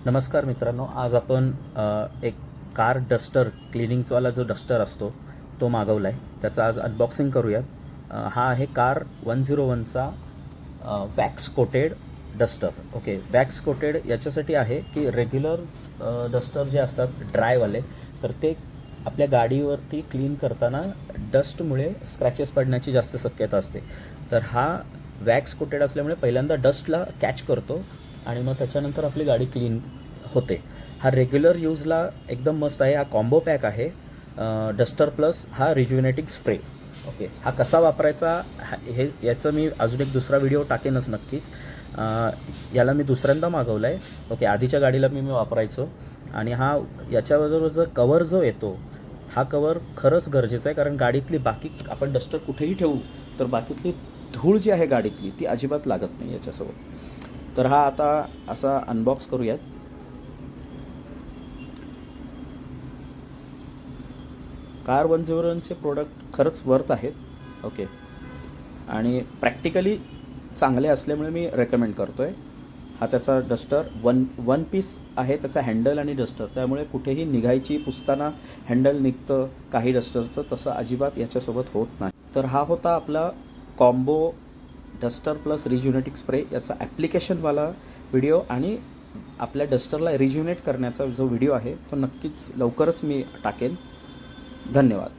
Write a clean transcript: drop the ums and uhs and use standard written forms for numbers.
नमस्कार मित्रांनो, आज आपण एक कार डस्टर क्लिनिंगवाला जो डस्टर असतो तो मागवला आहे. त्याचं आज अनबॉक्सिंग करूयात. हा आहे कार 101चा wax coated duster. Okay, wax coated याच्यासाठी आहे की रेग्युलर डस्टर जे असतात ड्रायवाले, तर ते आपल्या गाडीवरती क्लीन करताना डस्टमुळे स्क्रॅचेस पडण्याची जास्त शक्यता असते. तर हा वॅक्स कोटेड असल्यामुळे पहिल्यांदा डस्टला कॅच करतो आणि मग त्याच्यानंतर आपली गाडी क्लीन होते. हा रेग्युलर यूजला एकदम मस्त आहे. हा कॉम्बो पॅक आहे, डस्टर प्लस हा रिज्युनेटिंग स्प्रे. ओके, हा कसा वापरायचा हे याचं मी अजून एक दुसरा व्हिडिओ टाकेनच नक्कीच. याला मी दुसऱ्यांदा मागवला आहे. ओके, आधीच्या गाडीला मी वापरायचो. आणि हा याच्याबरोबर जो कवर जो येतो, हा कवर खरंच गरजेचा आहे, कारण गाडीतली बाकी आपण डस्टर कुठेही ठेवू तर बाकीतली धूळ जी आहे गाडीतली ती अजिबात लागत नाही याच्यासोबत. तर हा आता असा अनबॉक्स करूयात. कार 101चे प्रोडक्ट खरंच वर्थ आहेत. ओके, आणि प्रॅक्टिकली चांगले असल्यामुळे मी रेकमेंड करतो आहे. हा त्याचा डस्टर वन पीस आहे, त्याचा हँडल आणि डस्टर, त्यामुळे कुठेही निघायची पुसताना हँडल निघतं काही डस्टरचं, तसं अजिबात याच्यासोबत होत नाही. तर हा होता आपला कॉम्बो डस्टर प्लस रिज्युनेटिक स्प्रे याचा ॲप्लिकेशनवाला व्हिडिओ. आणि आपल्या डस्टरला रिज्युनेट करण्याचा जो व्हिडिओ आहे तो नक्कीच लवकरच मी टाकेन. धन्यवाद.